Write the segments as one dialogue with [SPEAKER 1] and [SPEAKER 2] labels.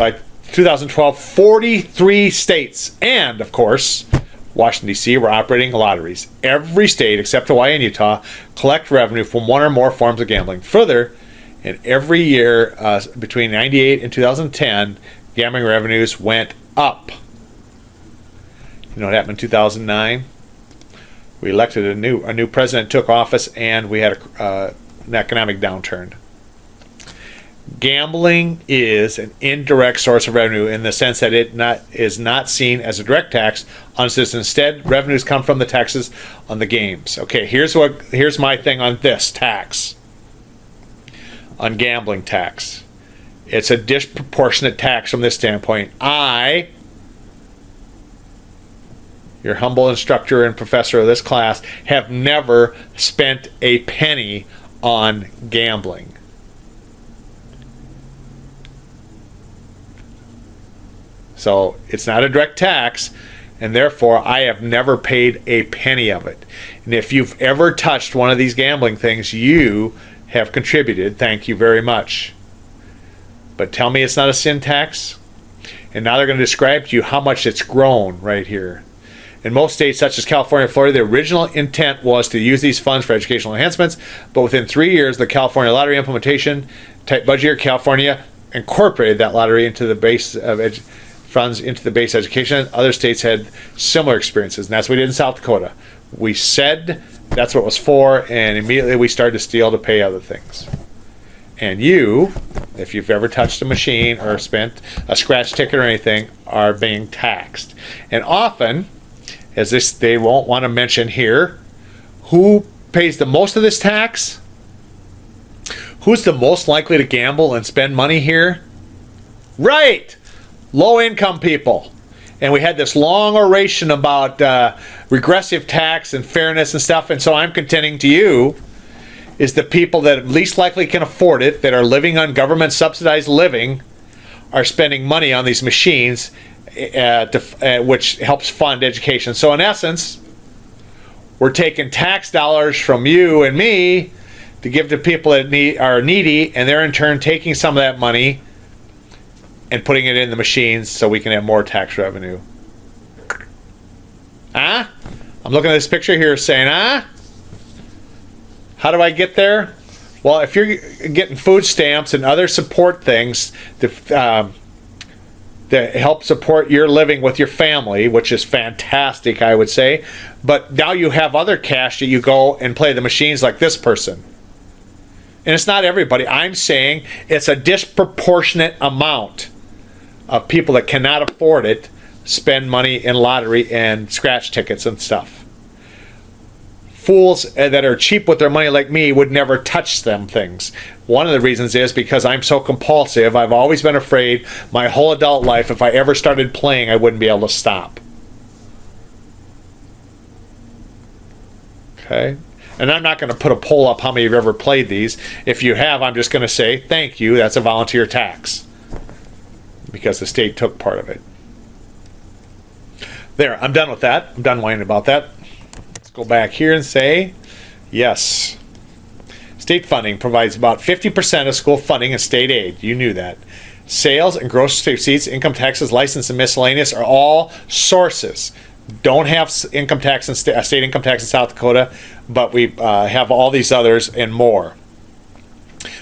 [SPEAKER 1] By 2012, 43 states and, of course, Washington, D.C. were operating lotteries. Every state except Hawaii and Utah collect revenue from one or more forms of gambling. Further, in every year between 1998 and 2010, gambling revenues went up. You know what happened in 2009? We elected a new president, took office, and we had an economic downturn. Gambling is an indirect source of revenue in the sense that it is not seen as a direct tax on citizens. Instead, revenues come from the taxes on the games. Okay, here's my thing on this tax. On gambling tax. It's a disproportionate tax from this standpoint. Your humble instructor and professor of this class, have never spent a penny on gambling. So it's not a direct tax, and therefore I have never paid a penny of it. And if you've ever touched one of these gambling things, you have contributed. Thank you very much. But tell me it's not a sin tax? And now they're going to describe to you how much it's grown right here. In most states, such as California and Florida, the original intent was to use these funds for educational enhancements, but within 3 years, the California lottery implementation type budget year, California incorporated that lottery into the base of funds into the base education. Other states had similar experiences, and that's what we did in South Dakota. We said that's what it was for, and immediately we started to steal to pay other things. And you, if you've ever touched a machine or spent a scratch ticket or anything, are being taxed. And often, as this they won't want to mention here, who pays the most of this tax? Who's the most likely to gamble and spend money here? Right! Low-income people. And we had this long oration about regressive tax and fairness and stuff, and so I'm contending to you is the people that least likely can afford it, that are living on government-subsidized living, are spending money on these machines, which helps fund education. So in essence, we're taking tax dollars from you and me to give to people that are needy, and they're in turn taking some of that money and putting it in the machines so we can have more tax revenue. I'm looking at this picture here saying, how do I get there? Well, if you're getting food stamps and other support things that help support your living with your family, which is fantastic, I would say, but now you have other cash that you go and play the machines like this person. And it's not everybody. I'm saying it's a disproportionate amount of people that cannot afford it spend money in lottery and scratch tickets and stuff. Fools that are cheap with their money like me would never touch them things. One of the reasons is because I'm so compulsive. I've always been afraid my whole adult life if I ever started playing I wouldn't be able to stop. Okay? And I'm not going to put a poll up how many of you have ever played these. If you have, I'm just going to say thank you. That's a volunteer tax because the state took part of it. There, I'm done with that. I'm done whining about that. Let's go back here and say yes. State funding provides about 50% of school funding and state aid. You knew that. Sales and gross receipts, income taxes, license, and miscellaneous are all sources. Don't have income tax and state income tax in South Dakota, but we have all these others and more.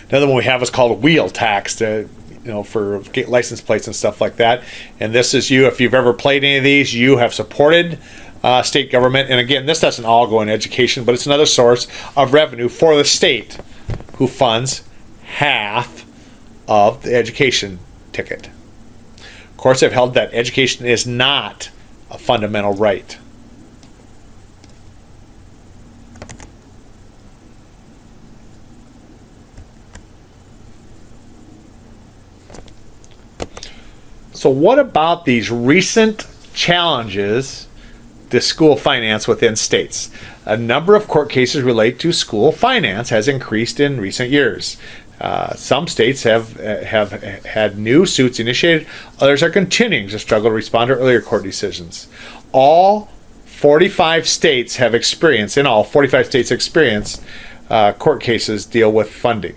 [SPEAKER 1] Another one we have is called wheel tax, for license plates and stuff like that. And this is you. If you've ever played any of these, you have supported state government. And again, this doesn't all go in education, but it's another source of revenue for the state, who funds half of the education ticket. Of course, I've held that education is not a fundamental right. So what about these recent challenges to school finance within states? A number of court cases relate to school finance has increased in recent years. Some states have had new suits initiated. Others are continuing to struggle to respond to earlier court decisions. All 45 states have experienced, court cases deal with funding.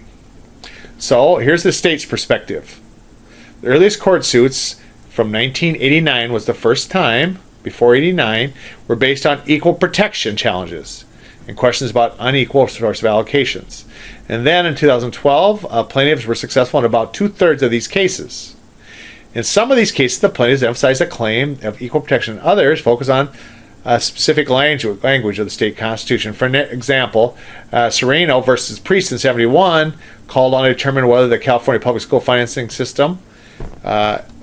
[SPEAKER 1] So here's the state's perspective. The earliest court suits from 1989 was the first time, before 89, were based on equal protection challenges and questions about unequal source of allocations. And then in 2012, plaintiffs were successful in about 2/3 of these cases. In some of these cases, the plaintiffs emphasized a claim of equal protection. Others focus on a specific language of the state constitution. For example, Sereno versus Priest in 71 called on to determine whether the California public school financing system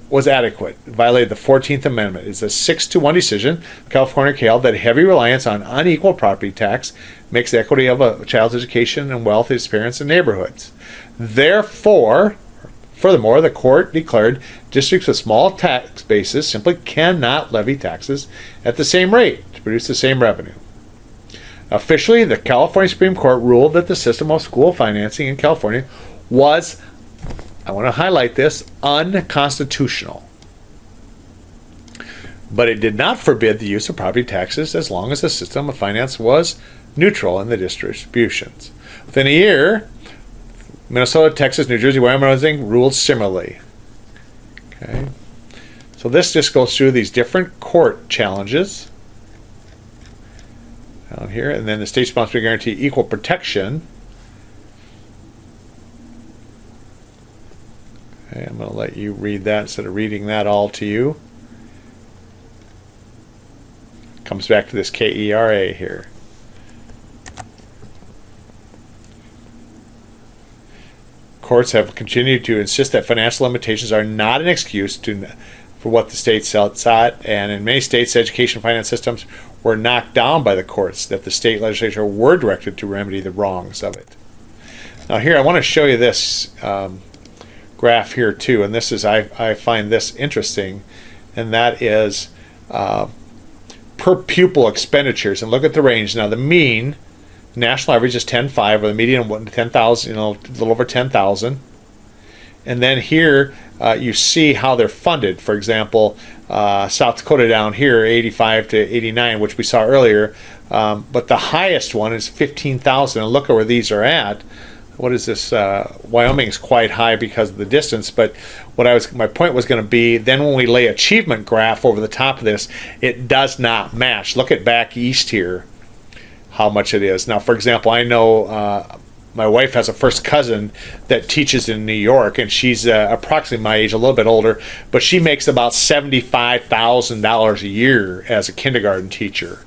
[SPEAKER 1] was adequate. It violated the 14th Amendment. It's a 6-1 decision. California held that heavy reliance on unequal property tax makes the equity of a child's education and wealth its parents and neighborhoods. Furthermore, the court declared districts with small tax bases simply cannot levy taxes at the same rate to produce the same revenue. Officially, the California Supreme Court ruled that the system of school financing in California was, I want to highlight this, unconstitutional. But it did not forbid the use of property taxes as long as the system of finance was neutral in the distributions. Within a year, Minnesota, Texas, New Jersey, Wyoming ruled similarly. Okay, so this just goes through these different court challenges down here, and then the state responsibility to guarantee equal protection. Okay, I'm going to let you read that instead of reading that all to you. Comes back to this KERA here. Courts have continued to insist that financial limitations are not an excuse for what the states sought, and in many states, education finance systems were knocked down by the courts, that the state legislature were directed to remedy the wrongs of it. Now here, I want to show you this graph here too, and this is, I find this interesting, and that is per pupil expenditures, and look at the range. Now the mean national average is 10.5, or the median 10,000, a little over 10,000. And then here you see how they're funded. For example, South Dakota down here, 85 to 89, which we saw earlier. But the highest one is 15,000. And look at where these are at. What is this? Wyoming is quite high because of the distance. But my point was going to be, then when we lay achievement graph over the top of this, it does not match. Look at back east here, how much it is. Now, for example, I know my wife has a first cousin that teaches in New York, and she's approximately my age, a little bit older, but she makes about $75,000 a year as a kindergarten teacher.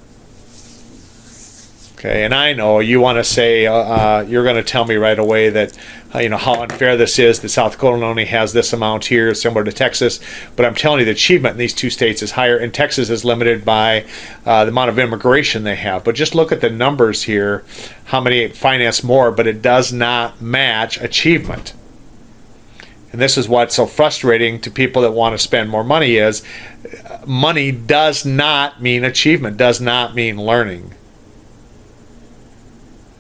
[SPEAKER 1] Okay, and I know you want to say, you're going to tell me right away that, how unfair this is, that South Dakota only has this amount here, similar to Texas. But I'm telling you, the achievement in these two states is higher, and Texas is limited by the amount of immigration they have. But just look at the numbers here, how many finance more, but it does not match achievement. And this is what's so frustrating to people that want to spend more money is, money does not mean achievement, does not mean learning.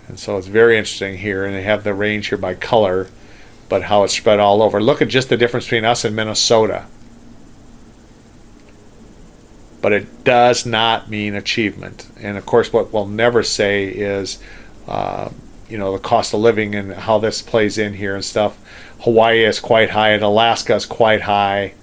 [SPEAKER 1] And so it's very interesting here, and they have the range here by color, but how it's spread all over. Look at just the difference between us and Minnesota. But it does not mean achievement. And of course, what we'll never say is, the cost of living and how this plays in here and stuff. Hawaii is quite high, and Alaska is quite high.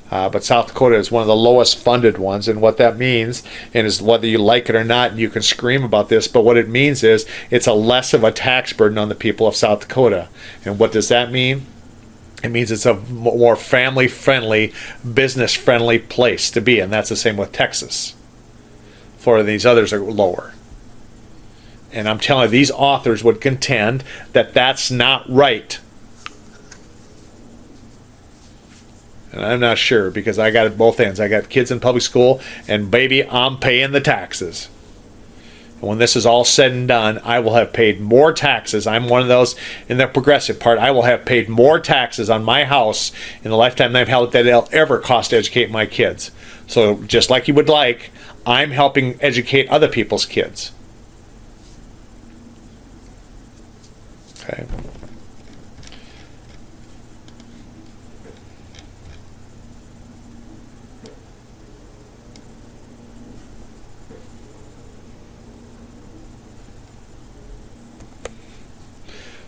[SPEAKER 1] But South Dakota is one of the lowest funded ones, and what that means, and is whether you like it or not, and you can scream about this, but what it means is it's a less of a tax burden on the people of South Dakota. And what does that mean? It means it's a more family-friendly, business-friendly place to be, and that's the same with Texas. Florida, these others are lower. And I'm telling you, these authors would contend that that's not right. And I'm not sure, because I got it both ends. I got kids in public school, and baby, I'm paying the taxes. And when this is all said and done, I will have paid more taxes. I'm one of those in the progressive part. I will have paid more taxes on my house in the lifetime I've held that it'll ever cost to educate my kids. So just like you would like, I'm helping educate other people's kids. Okay.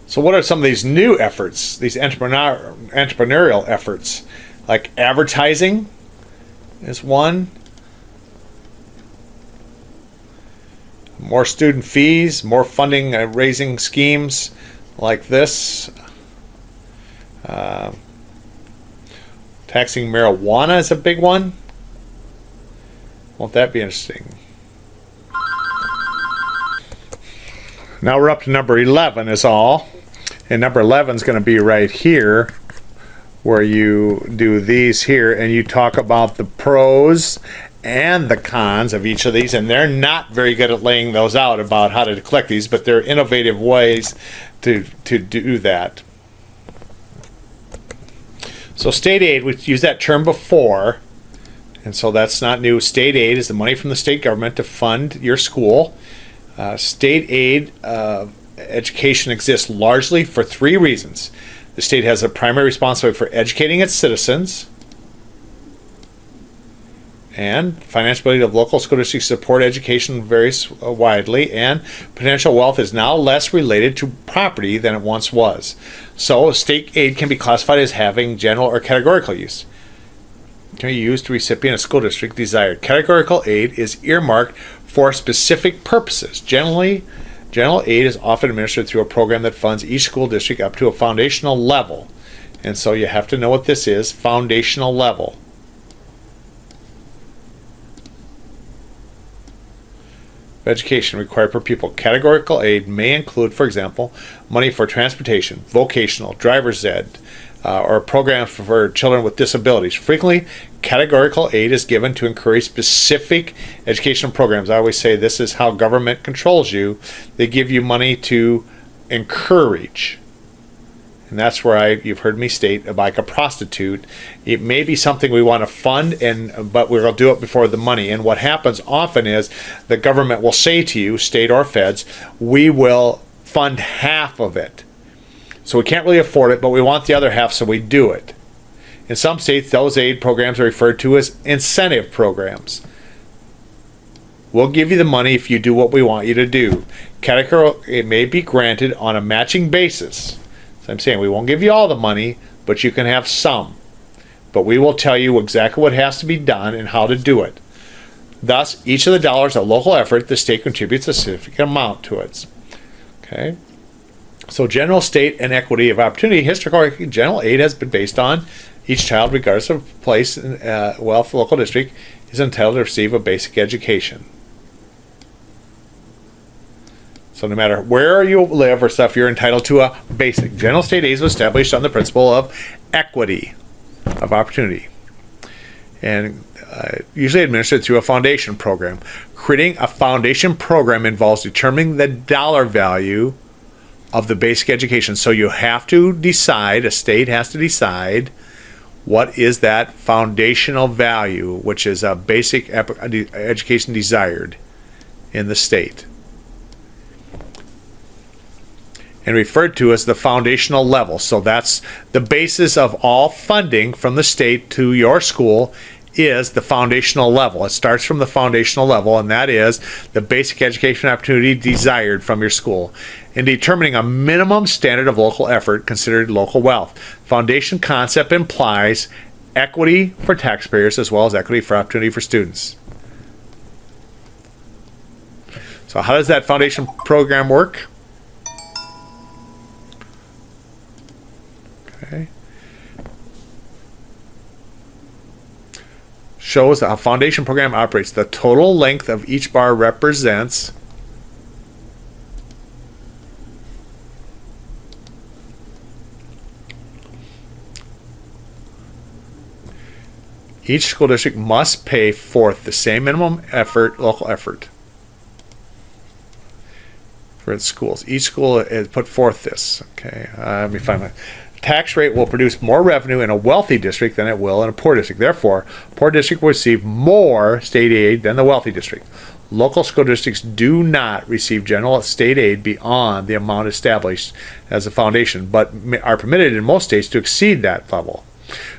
[SPEAKER 1] So what are some of these new efforts, these entrepreneurial efforts Like advertising is one. More student fees, more funding raising schemes like this. Taxing marijuana is a big one. Won't that be interesting? Now we're up to number 11 is all. And number 11 is going to be right here, where you do these here and you talk about the pros and the cons of each of these, and they're not very good at laying those out about how to collect these, but they're innovative ways to do that. So state aid, we've used that term before, and so that's not new. State aid is the money from the state government to fund your school. State aid education exists largely for three reasons. The state has a primary responsibility for educating its citizens, and financial ability of local school districts to support education varies widely, and potential wealth is now less related to property than it once was. So state aid can be classified as having general or categorical use. It can be used to recipient of school district desired. Categorical aid is earmarked for specific purposes. General aid is often administered through a program that funds each school district up to a foundational level. And so you have to know what this is, foundational level. Education required per pupil. Categorical aid may include, for example, money for transportation, vocational, driver's ed, or programs for children with disabilities. Frequently, categorical aid is given to encourage specific educational programs. I always say this is how government controls you. They give you money to encourage. And that's where you've heard me state, like a prostitute, it may be something we want to fund, but we'll do it before the money. And what happens often is the government will say to you, state or feds, we will fund half of it. So we can't really afford it, but we want the other half, so we do it. In some states, those aid programs are referred to as incentive programs. We'll give you the money if you do what we want you to do. Categorical, it may be granted on a matching basis. So I'm saying we won't give you all the money, but you can have some. But we will tell you exactly what has to be done and how to do it. Thus, each of the dollars of local effort, the state contributes a significant amount to it. Okay. So general, state, and equity of opportunity. Historically, general aid has been based on each child, regardless of place, wealth, local district, is entitled to receive a basic education. So no matter where you live or stuff, you're entitled to a basic. General state aid is established on the principle of equity of opportunity, and usually administered through a foundation program. Creating a foundation program involves determining the dollar value of the basic education. So you have to decide, a state has to decide, what is that foundational value, which is a basic education desired in the state, and referred to as the foundational level. So that's the basis of all funding from the state to your school is the foundational level. It starts from the foundational level, and that is the basic education opportunity desired from your school. In determining a minimum standard of local effort considered local wealth, foundation concept implies equity for taxpayers as well as equity for opportunity for students. So how does that foundation program work? Okay. Shows how a foundation program operates. The total length of each bar represents each school district must pay forth the same minimum effort, local effort, for its schools. Each school has put forth this. Okay, let me find my tax rate will produce more revenue in a wealthy district than it will in a poor district. Therefore, a poor district will receive more state aid than the wealthy district. Local school districts do not receive general state aid beyond the amount established as a foundation, but are permitted in most states to exceed that level.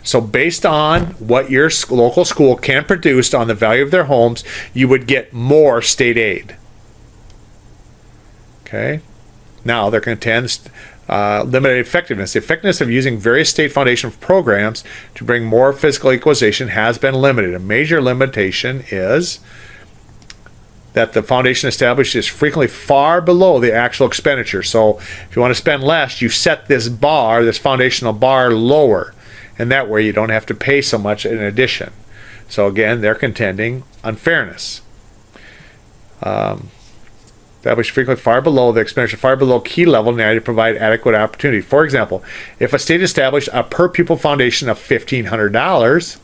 [SPEAKER 1] So based on what your local school can produce on the value of their homes, you would get more state aid. Okay. Now they're going to limited effectiveness. The effectiveness of using various state foundation programs to bring more fiscal equalization has been limited. A major limitation is that the foundation established is frequently far below the actual expenditure. So if you want to spend less, you set this bar, this foundational bar, lower. And that way you don't have to pay so much in addition. So again, they're contending unfairness. Established frequently far below the expenditure, far below key level in order to provide adequate opportunity. For example, if a state established a per pupil foundation of $1,500,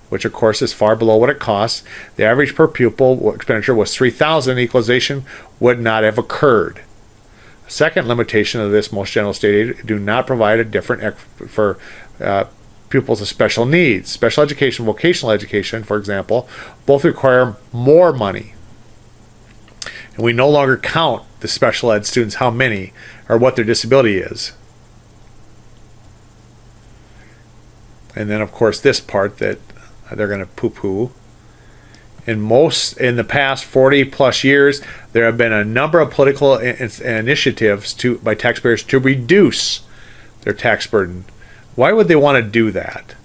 [SPEAKER 1] which of course is far below what it costs, the average per pupil expenditure was $3,000, equalization would not have occurred. A second limitation of this, most general state aid do not provide a different for pupils with special needs. Special education, vocational education, for example, both require more money. And we no longer count the special ed students, how many, or what their disability is. And then, of course, this part that they're going to poo-poo. In the past 40 plus years, there have been a number of political initiatives by taxpayers to reduce their tax burden. Why would they want to do that?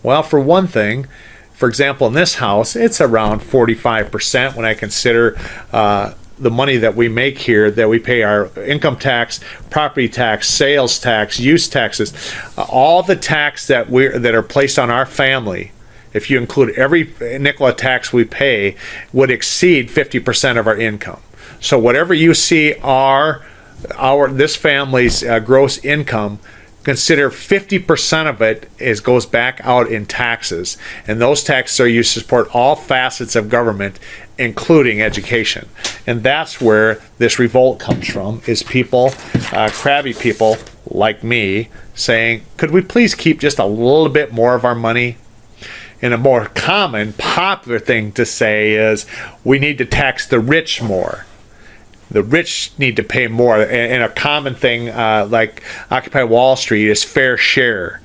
[SPEAKER 1] Well, for one thing, for example, in this house, it's around 45% when I consider the money that we make here, that we pay our income tax, property tax, sales tax, use taxes, all the tax that are placed on our family. If you include every nickel of tax we pay, would exceed 50% of our income. So whatever you see this family's gross income, consider 50% of it goes back out in taxes, and those taxes are used to support all facets of government, including education. And that's where this revolt comes from, is people, crabby people like me, saying, could we please keep just a little bit more of our money? And a more common, popular thing to say is, we need to tax the rich more. The rich need to pay more. And a common thing like Occupy Wall Street is fair share.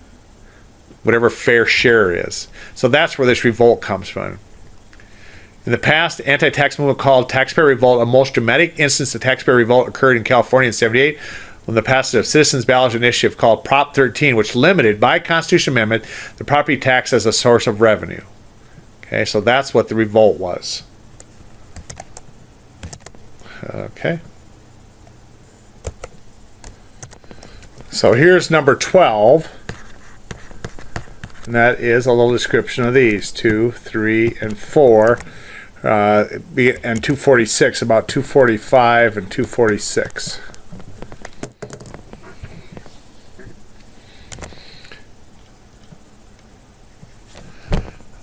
[SPEAKER 1] Whatever fair share is. So that's where this revolt comes from. In the past, the anti-tax movement called taxpayer revolt. A most dramatic instance of taxpayer revolt occurred in California in '78 when the passage of Citizens Ballot Initiative called Prop 13, which limited by Constitutional Amendment the property tax as a source of revenue. Okay, so that's what the revolt was. Okay. So here's number 12. And that is a little description of these 2, 3, and 4. And 246, about 245 and 246.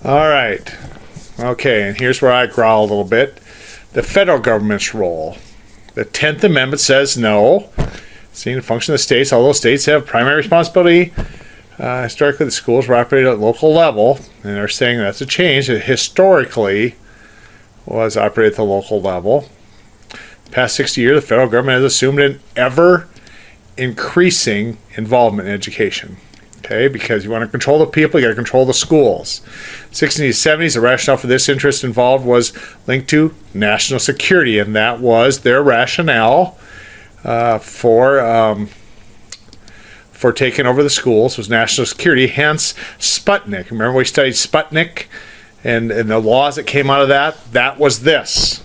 [SPEAKER 1] All right. Okay, and here's where I growl a little bit. The federal government's role. The 10th Amendment says no. Seeing the function of the states, although states have primary responsibility, historically the schools were operated at local level, and they're saying that's a change. It historically was operated at the local level. The past 60 years, the federal government has assumed an ever increasing involvement in education. Okay, because you want to control the people, you got to control the schools. 60s and 70s, the rationale for this interest involved was linked to national security, and that was their rationale for taking over the schools was national security. Hence, Sputnik. Remember we studied Sputnik and the laws that came out of that? That was this.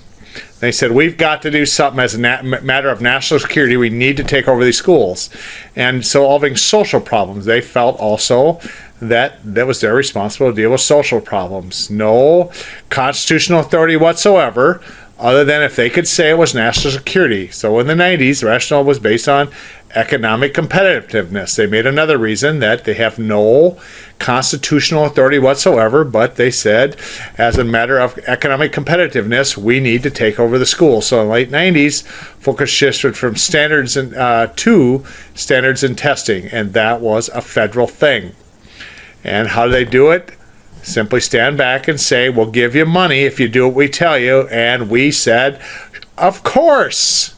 [SPEAKER 1] They said, we've got to do something as a matter of national security. We need to take over these schools. And solving social problems. They felt also that was their responsibility to deal with social problems. No constitutional authority whatsoever, other than if they could say it was national security. So in the 90s, the rationale was based on economic competitiveness. They made another reason that they have no constitutional authority whatsoever, but they said, as a matter of economic competitiveness, we need to take over the school. So in the late 90s, focus shifted from standards to standards and testing, and that was a federal thing. And how do they do it? Simply stand back and say, we'll give you money if you do what we tell you. And we said, of course.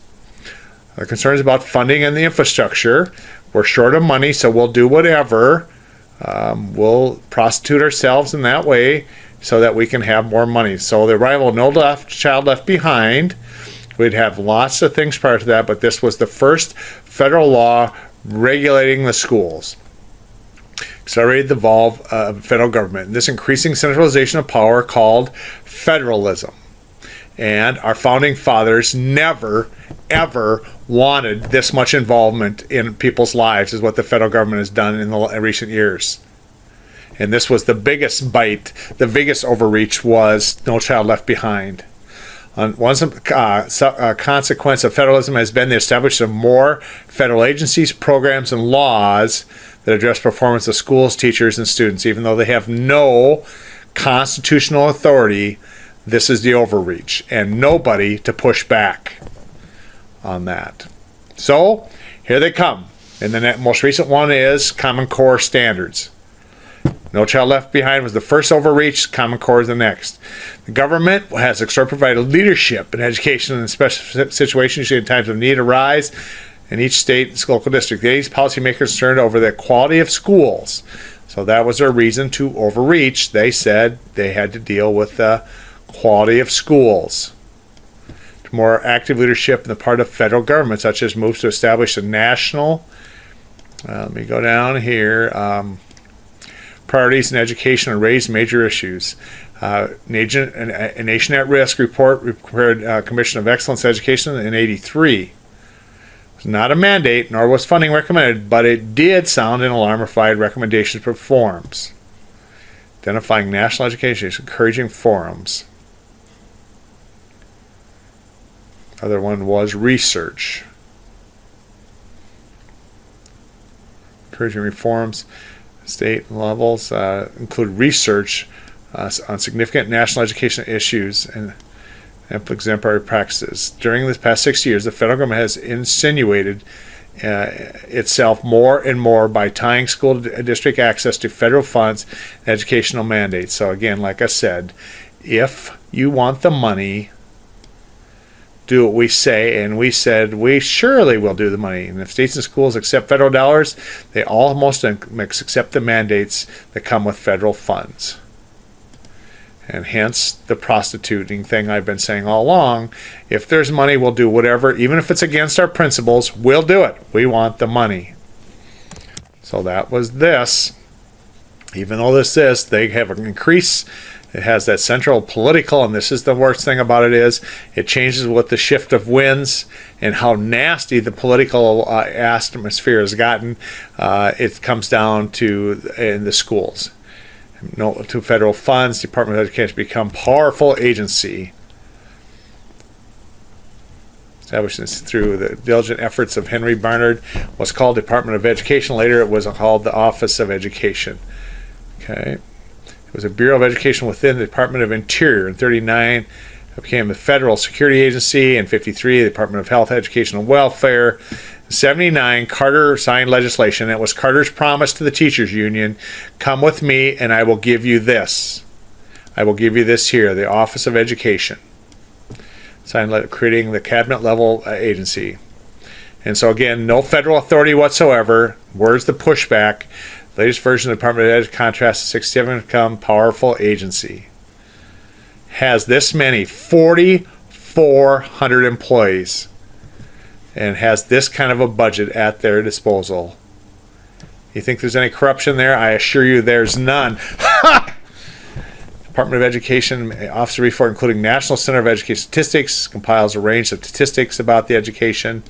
[SPEAKER 1] The concerns about funding and the infrastructure. We're short of money, so we'll do whatever. We'll prostitute ourselves in that way so that we can have more money. So the arrival of No Child Left Behind We'd have lots of things prior to that, but this was the first federal law regulating the schools. Accelerated the evolve of federal government. This increasing centralization of power called federalism. And our founding fathers never, ever wanted this much involvement in people's lives as what the federal government has done in the recent years. And this was the biggest bite, the biggest overreach was No Child Left Behind. One consequence of federalism has been the establishment of more federal agencies, programs, and laws that address performance of schools, teachers, and students. Even though they have no constitutional authority, this is the overreach, and nobody to push back on that. So here they come. And the most recent one is Common Core standards. No Child Left Behind was the first overreach, Common Core is the next. The government has provided leadership in education in special situations in times of need arise in each state and local district. These policymakers concerned over the quality of schools. So that was their reason to overreach. They said they had to deal with the quality of schools. More active leadership on the part of federal government, such as moves to establish a national, let me go down here, priorities in education and raise major issues. A Nation at Risk report prepared Commission of Excellence Education in '83. It was not a mandate, nor was funding recommended, but it did sound an alarm or provide recommendations for reforms. Identifying national education, encouraging forums. Other one was research. Encouraging reforms. State levels include research on significant national education issues and exemplary practices. During the past 6 years, the federal government has insinuated itself more and more by tying school district access to federal funds and educational mandates. So again, like I said, if you want the money, do what we say, and we said we surely will do the money. And if states and schools accept federal dollars, they almost accept the mandates that come with federal funds. And hence the prostituting thing I've been saying all along. If there's money, we'll do whatever, even if it's against our principles, we'll do it. We want the money. So that was this. Even though this is, they have an increase. It has that central political, and this is the worst thing about it is, it changes with the shift of winds and how nasty the political atmosphere has gotten. It comes down to in the schools. No, to federal funds, Department of Education become powerful agency. Established through the diligent efforts of Henry Barnard, was called Department of Education. Later it was called the Office of Education. Okay. It was a Bureau of Education within the Department of Interior. In 1939, it became a federal security agency. In 1953, the Department of Health, Education, and Welfare. In 1979, Carter signed legislation. It was Carter's promise to the teachers union, come with me and I will give you this. I will give you this here, the Office of Education. Signed creating the cabinet level agency. And so again, no federal authority whatsoever. Where's the pushback? Latest version of the Department of Ed contrasts 67 become powerful agency. Has this many, 4,400 employees, and has this kind of a budget at their disposal. You think there's any corruption there? I assure you there's none. Department of Education Office of Reform, including National Center of Education Statistics, compiles a range of statistics about the education,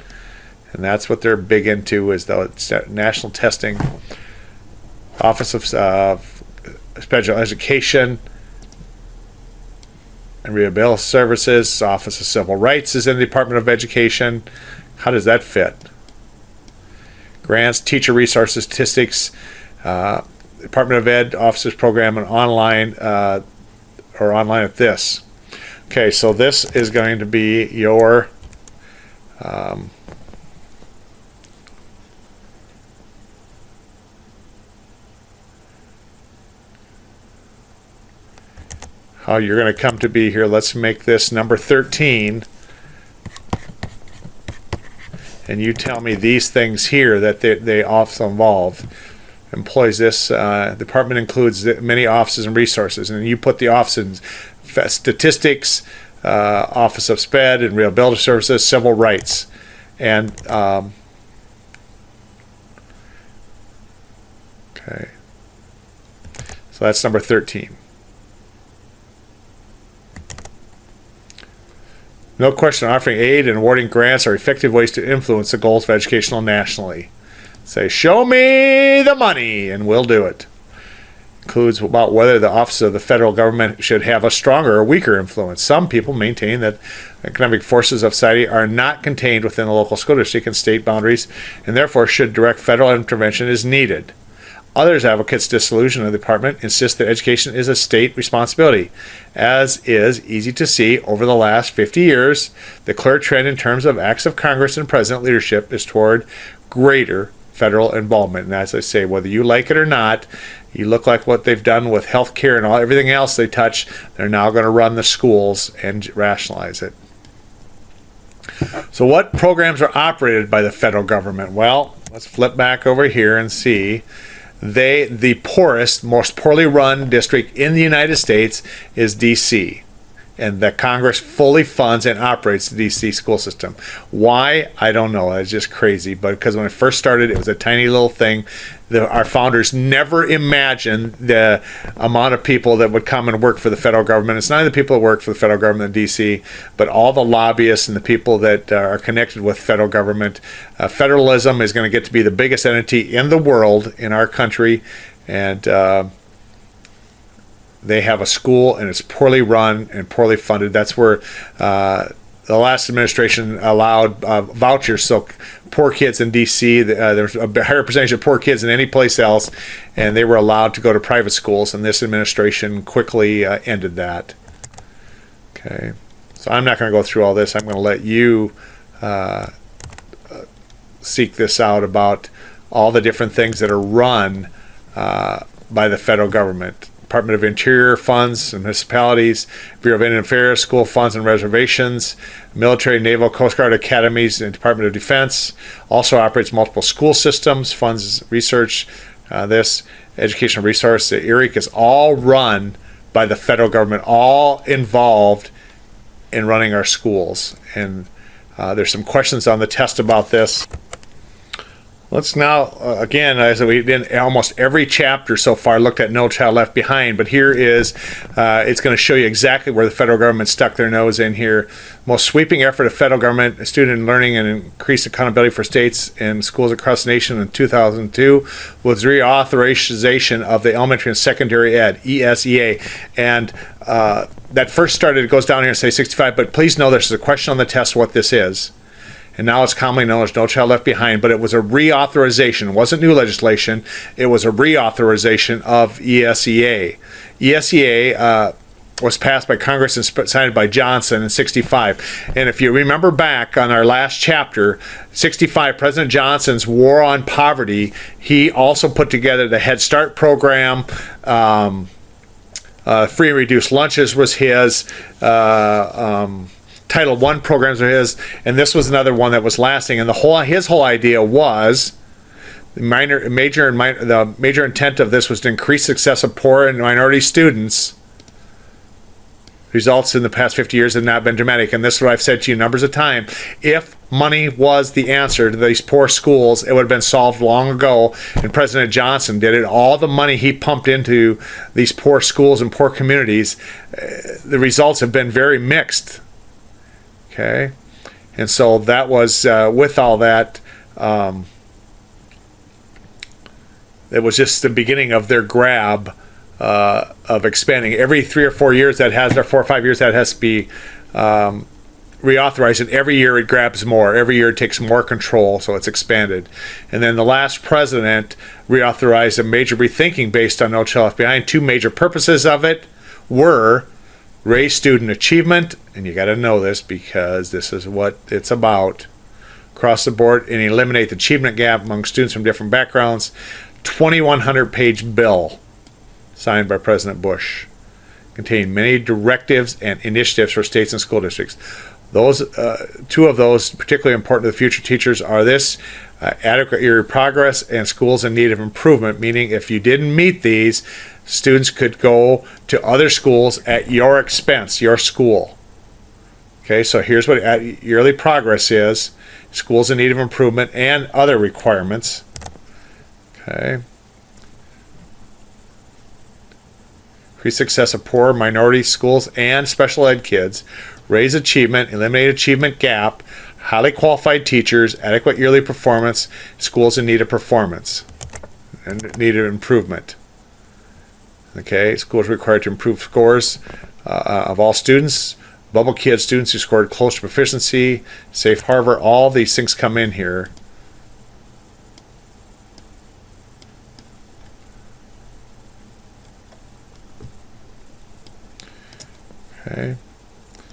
[SPEAKER 1] and that's what they're big into is the national testing. Office of Special Education and Rehabilitation Services, Office of Civil Rights is in the Department of Education. How does that fit? Grants, Teacher Resources, Statistics, Department of Ed, Officers Program, and online or online at this. Okay, so this is going to be your how you're going to come to be here. Let's make this number 13. And you tell me these things here that they also involve. Employs this department includes many offices and resources. And you put the offices, statistics, Office of SPED and Rehabilitation Services, Civil Rights. And, okay. So that's number 13. No question offering aid and awarding grants are effective ways to influence the goals of educational nationally. Say, show me the money, and we'll do it. Includes about whether the office of the federal government should have a stronger or weaker influence. Some people maintain that economic forces of society are not contained within the local school district and state boundaries, and therefore should direct federal intervention as needed. Others advocates disillusion of the department insist that education is a state responsibility. As is easy to see, over the last 50 years, the clear trend in terms of acts of Congress and President leadership is toward greater federal involvement. And as I say, whether you like it or not, you look like what they've done with health care and everything else they touch, they're now going to run the schools and rationalize it. So what programs are operated by the federal government? Well, let's flip back over here and see. The poorest, most poorly run district in the United States is D.C., and that Congress fully funds and operates the D.C. school system. Why? I don't know. It's just crazy. But because when it first started, it was a tiny little thing. Our founders never imagined the amount of people that would come and work for the federal government. It's not only the people that work for the federal government in D.C., but all the lobbyists and the people that are connected with federal government. Federalism is going to get to be the biggest entity in the world, in our country, and they have a school, and it's poorly run and poorly funded. That's where the last administration allowed vouchers, so poor kids in D.C., there's a higher percentage of poor kids than any place else, and they were allowed to go to private schools, and this administration quickly ended that. Okay, so I'm not going to go through all this. I'm going to let you seek this out about all the different things that are run by the federal government. Department of Interior funds and municipalities, Bureau of Indian Affairs, school funds and reservations, military, naval, Coast Guard academies, and Department of Defense. Also operates multiple school systems, funds research, this educational resource. The ERIC is all run by the federal government, all involved in running our schools. And there's some questions on the test about this. Let's now, again, as we did in almost every chapter so far, looked at No Child Left Behind, but here is, it's going to show you exactly where the federal government stuck their nose in here. Most sweeping effort of federal government, student learning, and increased accountability for states and schools across the nation in 2002 was reauthorization of the elementary and secondary ed, ESEA. And that first started, it goes down here and say 65, but please know there's a question on the test what this is. And now it's commonly known as No Child Left Behind, but it was a reauthorization. It wasn't new legislation. It was a reauthorization of ESEA. ESEA was passed by Congress and signed by Johnson in 65. And if you remember back on our last chapter, 65, President Johnson's War on Poverty, he also put together the Head Start program. Free and reduced lunches was his. Title I programs are his, and this was another one that was lasting. And his whole idea was the major intent of this was to increase success of poor and minority students. Results in the past 50 years have not been dramatic, and this is what I've said to you numbers of times. If money was the answer to these poor schools, it would have been solved long ago, and President Johnson did it. All the money he pumped into these poor schools and poor communities, the results have been very mixed. Okay, and so that was, with all that, it was just the beginning of their grab of expanding. Every 3 or 4 years that has, or 4 or 5 years that has to be reauthorized, and every year it grabs more. Every year it takes more control, so it's expanded. And then the last president reauthorized a major rethinking based on No Child Left Behind. Two major purposes of it were raise student achievement, and you got to know this because this is what it's about, across the board, and eliminate the achievement gap among students from different backgrounds. 2,100-page bill signed by President Bush contained many directives and initiatives for states and school districts. Those two of those particularly important to the future teachers are this: adequate year progress and schools in need of improvement, meaning if you didn't meet these, students could go to other schools at your expense, your school. Okay, so here's what yearly progress is. Schools in need of improvement and other requirements. Okay. Increase success of poor minority schools and special ed kids. Raise achievement, eliminate achievement gap, highly qualified teachers, adequate yearly performance, schools in need of performance and need of improvement. Okay, schools required to improve scores of all students. Bubble kids, students who scored close to proficiency, safe harbor, all these things come in here. Okay,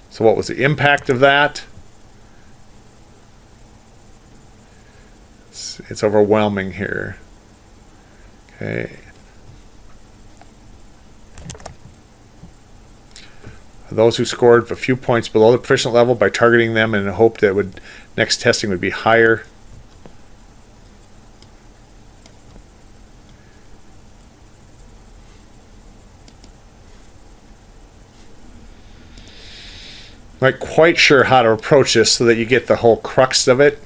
[SPEAKER 1] so what was the impact of that? It's overwhelming here. Okay. Those who scored a few points below the proficient level by targeting them in the hope that next testing would be higher. Not quite sure how to approach this so that you get the whole crux of it.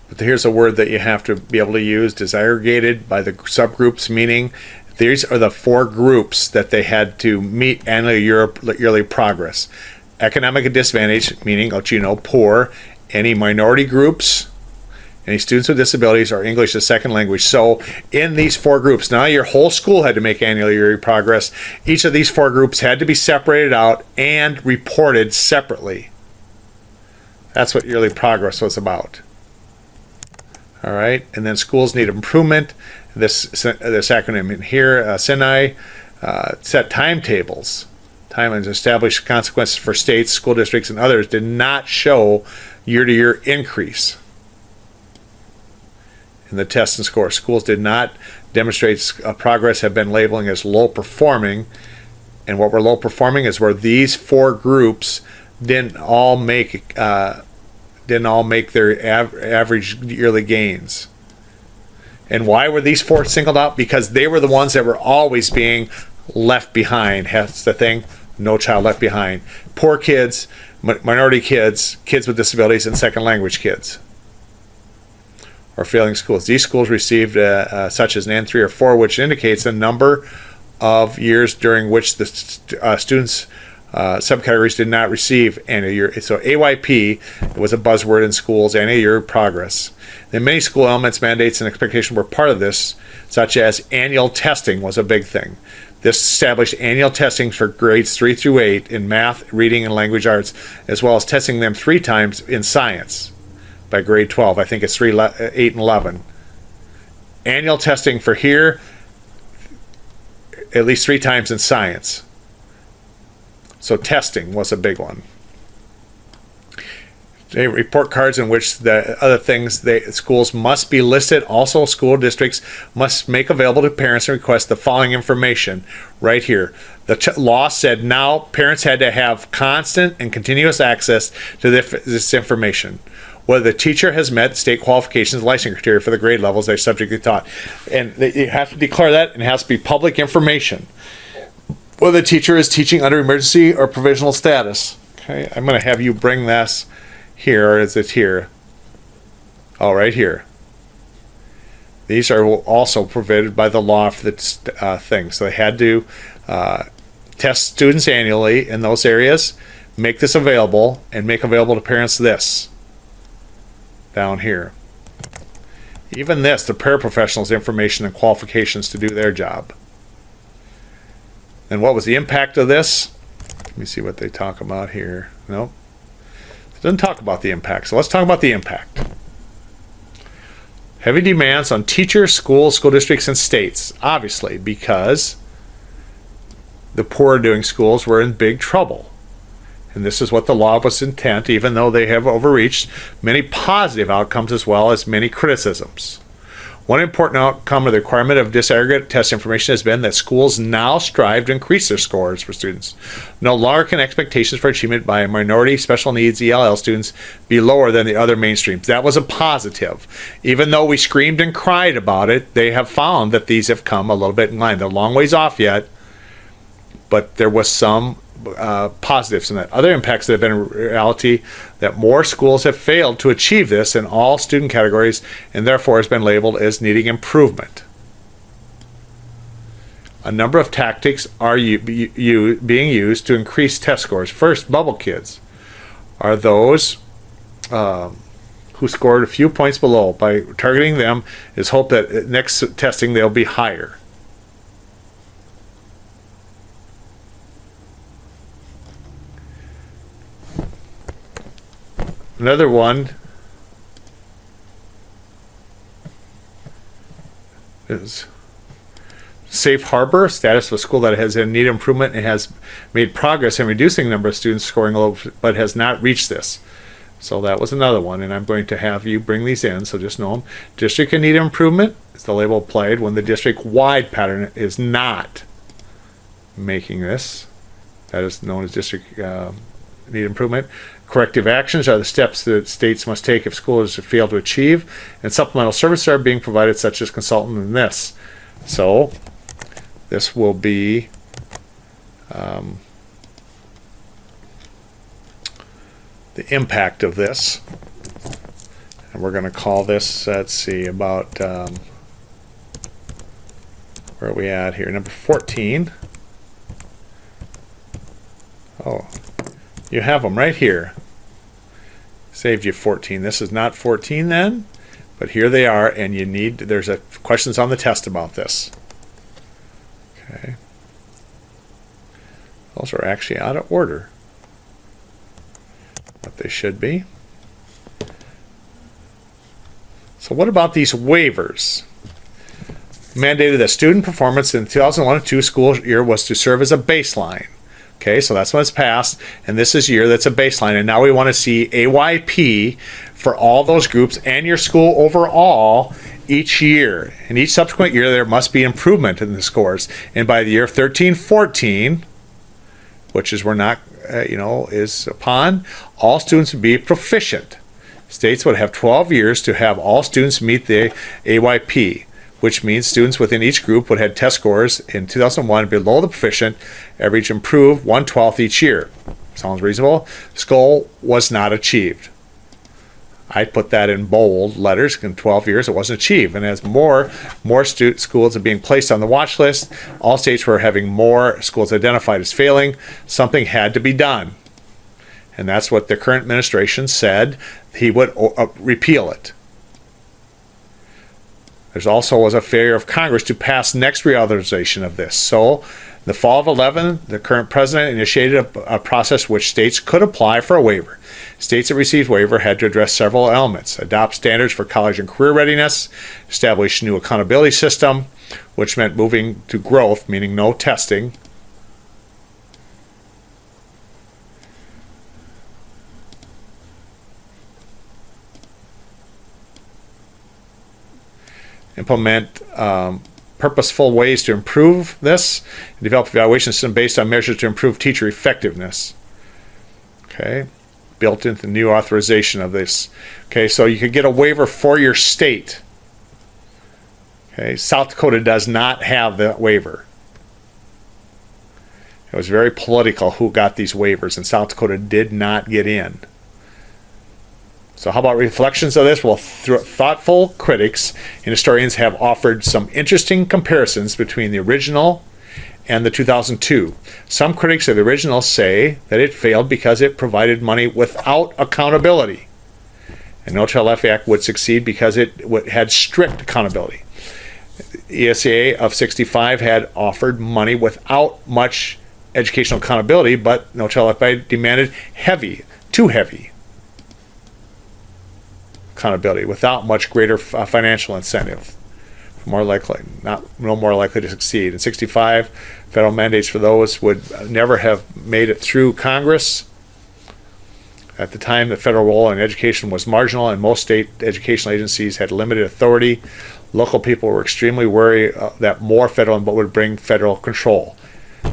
[SPEAKER 1] But here's a word that you have to be able to use: disaggregated by the subgroups, meaning these are the 4 groups that they had to meet annually yearly progress. Economic disadvantage, meaning, poor, any minority groups, any students with disabilities, or English as second language. So in these 4 groups, now your whole school had to make annual yearly progress. Each of these 4 groups had to be separated out and reported separately. That's what yearly progress was about. All right, and then schools need improvement. This acronym in here, ch9lectproejct, set timetables. Timelines established consequences for states, school districts, and others did not show year-to-year increase in the tests and scores. Schools did not demonstrate progress, have been labeling as low performing. And what were low performing is where these 4 groups didn't all make their average yearly gains. And why were these 4 singled out? Because they were the ones that were always being left behind. That's the thing, no child left behind. Poor kids, minority kids, kids with disabilities, and second language kids. Or failing schools. These schools received such as an N3 or 4, which indicates the number of years during which the students subcategories did not receive annual year. So AYP was a buzzword in schools, annual year progress. Then many school elements, mandates, and expectations were part of this, such as annual testing was a big thing. This established annual testing for grades 3 through 8 in math, reading, and language arts, as well as testing them 3 times in science by grade 12. I think it's 3, 8, and 11. Annual testing for here, at least 3 times in science. So testing was a big one. Report cards in which the other things schools must be listed. Also, school districts must make available to parents and request the following information right here. The law said now parents had to have constant and continuous access to this information. Whether the teacher has met state qualifications, licensing criteria for the grade levels they're subjectly taught. And you have to declare that, and it has to be public information. Whether the teacher is teaching under emergency or provisional status. Okay, I'm going to have you bring this here, or is it here? Oh, right here. These are also provided by the law for the thing. So they had to test students annually in those areas, make this available, and make available to parents this down here. Even this, the paraprofessionals' information and qualifications to do their job. And what was the impact of this? Let me see what they talk about here. Nope. It doesn't talk about the impact. So let's talk about the impact. Heavy demands on teachers, schools, school districts, and states. Obviously, because the poor doing schools were in big trouble. And this is what the law was intent, even though they have overreached many positive outcomes as well as many criticisms. One important outcome of the requirement of disaggregate test information has been that schools now strive to increase their scores for students. No longer can expectations for achievement by minority special needs ELL students be lower than the other mainstreams. That was a positive. Even though we screamed and cried about it, they have found that these have come a little bit in line. They're a long ways off yet, but there was some positives in that. Other impacts that have been in reality that more schools have failed to achieve this in all student categories and therefore has been labeled as needing improvement. A number of tactics are being used to increase test scores. First, bubble kids are those who scored a few points below. By targeting them is hope that next testing they'll be higher. Another one is safe harbor, status of a school that has in need of improvement and has made progress in reducing the number of students scoring low but has not reached this. So that was another one, and I'm going to have you bring these in, so just know them. District in need of improvement is the label applied when the district-wide pattern is not making this. That is known as district need improvement. Corrective actions are the steps that states must take if schools fail to achieve, and supplemental services are being provided, such as consultant in this. So this will be the impact of this, and we're going to call this, let's see, about where are we at here, number 14. Oh, you have them right here. Saved you 14. This is not 14 then, but here they are, and you need, there's questions on the test about this. Okay. Those are actually out of order, but they should be. So what about these waivers? Mandated that student performance in the 2001-02 school year was to serve as a baseline. Okay, so that's when it's passed, and this is year that's a baseline, and now we want to see AYP for all those groups and your school overall each year. In each subsequent year, there must be improvement in the scores, and by the year 13-14, which is we're not, is upon, all students would be proficient. States would have 12 years to have all students meet the AYP, which means students within each group would have test scores in 2001 below the proficient, average improve 1/12 each year. Sounds reasonable? This goal was not achieved. I put that in bold letters. In 12 years, it wasn't achieved. And as more schools are being placed on the watch list, all states were having more schools identified as failing. Something had to be done. And that's what the current administration said. He would repeal it. There's also was a failure of Congress to pass next reauthorization of this. So, in the fall of 11, the current president initiated a process which states could apply for a waiver. States that received waiver had to address several elements: adopt standards for college and career readiness, establish new accountability system, which meant moving to growth, meaning no testing, implement purposeful ways to improve this, and develop evaluation system based on measures to improve teacher effectiveness. Okay, built into the new authorization of this. Okay, so you could get a waiver for your state. Okay, South Dakota does not have that waiver. It was very political who got these waivers, and South Dakota did not get in. So how about reflections of this? Well, thoughtful critics and historians have offered some interesting comparisons between the original and the 2002. Some critics of the original say that it failed because it provided money without accountability. And No Child Left Act would succeed because it had strict accountability. ESA of 65 had offered money without much educational accountability, but No Child Left Behind demanded too heavy accountability without much greater financial incentive. No more likely to succeed. In 65, federal mandates for those would never have made it through Congress. At the time, the federal role in education was marginal, and most state educational agencies had limited authority. Local people were extremely worried that more federal would bring federal control.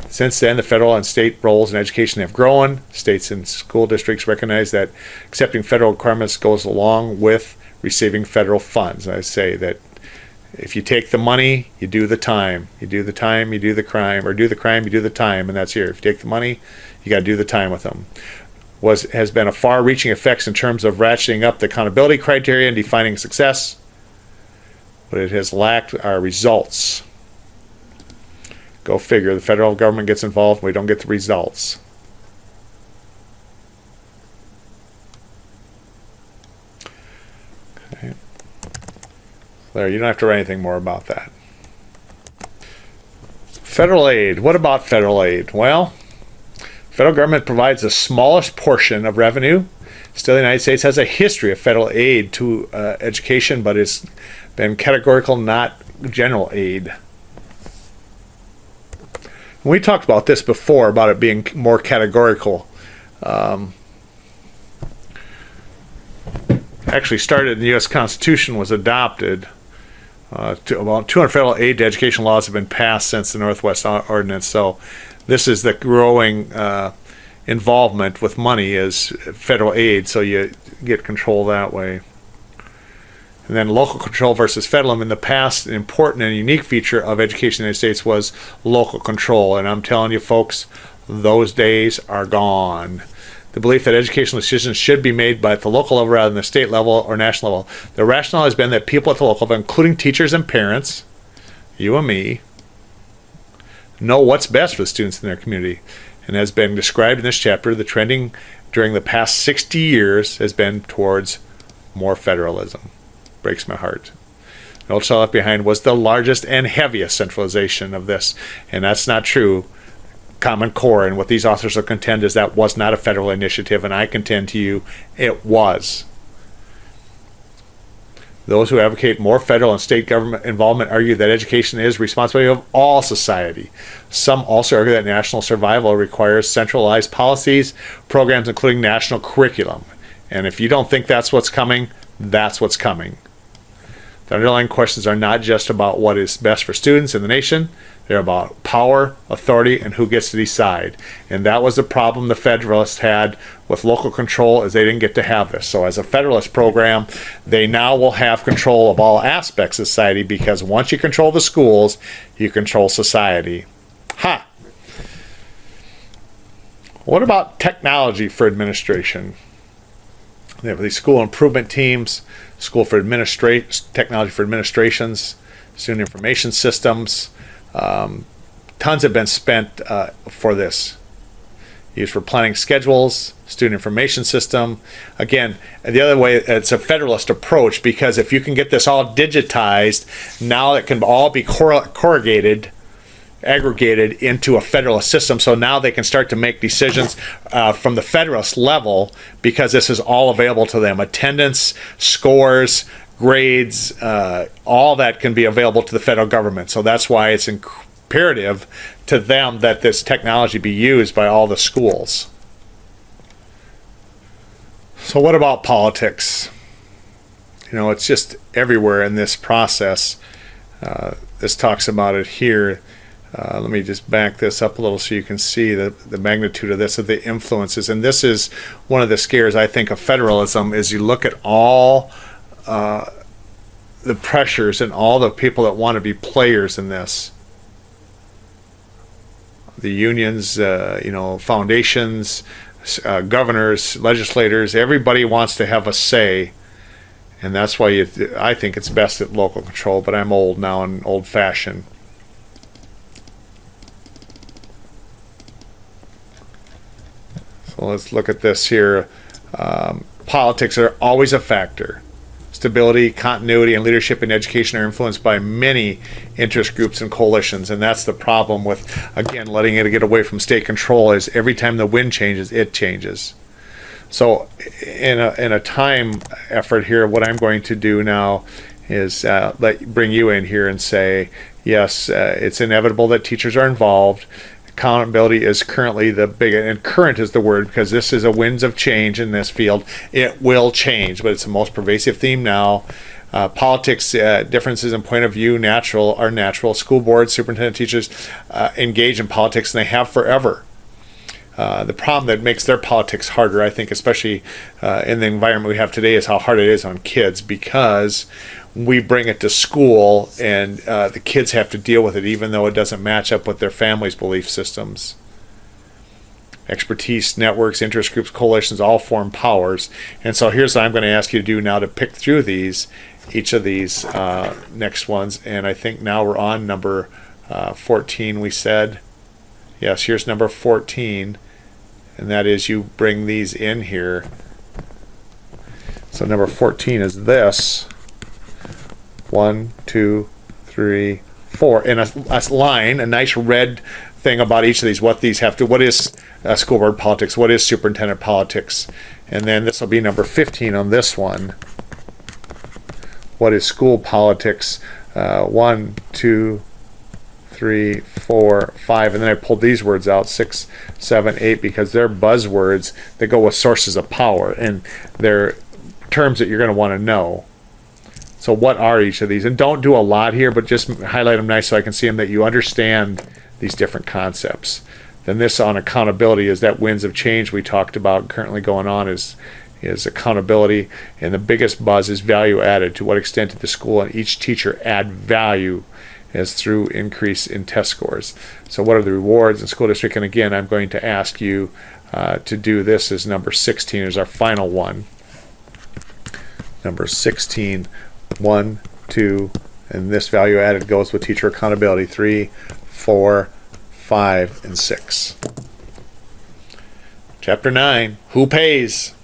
[SPEAKER 1] Since then, the federal and state roles in education have grown. States and school districts recognize that accepting federal requirements goes along with receiving federal funds. And I say that If you take the money, you do the time. You do the time, you do the crime, or do the crime, you do the time, and that's here. If you take the money, you got to do the time with them. Has been a far-reaching effects in terms of ratcheting up the accountability criteria and defining success, but it has lacked our results. Go figure. The federal government gets involved and we don't get the results. Okay. There, you don't have to write anything more about that. Federal aid. What about federal aid? Well, federal government provides the smallest portion of revenue. Still, the United States has a history of federal aid to education, but it's been categorical, not general aid. We talked about this before, about it being more categorical. Actually started in the U.S. Constitution, was adopted. About 200 federal aid to education laws have been passed since the Northwest Ordinance. So this is the growing involvement with money is federal aid, so you get control that way. And then local control versus federal. In the past, an important and unique feature of education in the United States was local control. And I'm telling you, folks, those days are gone. The belief that educational decisions should be made by at the local level rather than the state level or national level. The rationale has been that people at the local level, including teachers and parents, you and me, know what's best for the students in their community. And as been described in this chapter, the trending during the past 60 years has been towards more federalism. Breaks my heart. No Child Left Behind was the largest and heaviest centralization of this, and that's not true. Common Core and what these authors will contend is that was not a federal initiative, and I contend to you it was. Those who advocate more federal and state government involvement argue that education is responsibility of all society. Some also argue that national survival requires centralized policies, programs, including national curriculum. And if you don't think that's what's coming, that's what's coming. The underlying questions are not just about what is best for students in the nation. They're about power, authority, and who gets to decide. And that was the problem the Federalists had with local control, is they didn't get to have this. So as a Federalist program, they now will have control of all aspects of society, because once you control the schools, you control society. Ha! What about technology for administration? They have these school improvement teams, school for technology for administrations, student information systems. Tons have been spent for this. Used for planning schedules, student information system. Again, the other way, it's a federalist approach, because if you can get this all digitized, now it can all be aggregated into a federalist system. So now they can start to make decisions from the federalist level, because this is all available to them. Attendance, scores, grades, all that can be available to the federal government. So that's why it's imperative to them that this technology be used by all the schools. So what about politics? You know, it's just everywhere in this process. This talks about it here. Let me just back this up a little so you can see the magnitude of this, of the influences. And this is one of the scares, I think, of federalism, is you look at all the pressures and all the people that want to be players in this. The unions, foundations, governors, legislators, everybody wants to have a say. And that's why I think it's best at local control, but I'm old now and old-fashioned. So let's look at this here. Politics are always a factor. Stability, continuity, and leadership in education are influenced by many interest groups and coalitions, and that's the problem with, again, letting it get away from state control, is every time the wind changes, it changes. So in a time effort here, what I'm going to do now is bring you in here and say, yes, it's inevitable that teachers are involved. Accountability is currently the big, and current is the word, because this is a winds of change in this field. It will change, but it's the most pervasive theme now. Politics, differences in point of view are natural. School boards, superintendent, teachers engage in politics, and they have forever. The problem that makes their politics harder, I think, especially in the environment we have today, is how hard it is on kids, because we bring it to school and the kids have to deal with it even though it doesn't match up with their family's belief systems. Expertise, networks, interest groups, coalitions all form powers. And so here's what I'm going to ask you to do now, to pick through each of these next ones. And I think now we're on number 14, we said. Yes, here's number 14. And that is, you bring these in here. So number 14 is this. 1, 2, 3, 4. And a line, a nice red thing about each of these, what these have to, what is school board politics, what is superintendent politics, and then this will be number 15 on this one. What is school politics? 1, 2, 3, 4, 5, and then I pulled these words out, 6, 7, 8, because they're buzzwords that go with sources of power, and they're terms that you're going to want to know. So what are each of these? And don't do a lot here, but just highlight them nice so I can see them, that you understand these different concepts. Then this on accountability is that winds of change we talked about currently going on, is accountability. And the biggest buzz is value added. To what extent did the school and each teacher add value as through increase in test scores? So what are the rewards in school district? And again, I'm going to ask you to do this as number 16 is our final one. Number 16, 1, 2, and this value added goes with teacher accountability, 3, 4, 5, and 6. Chapter 9, who pays?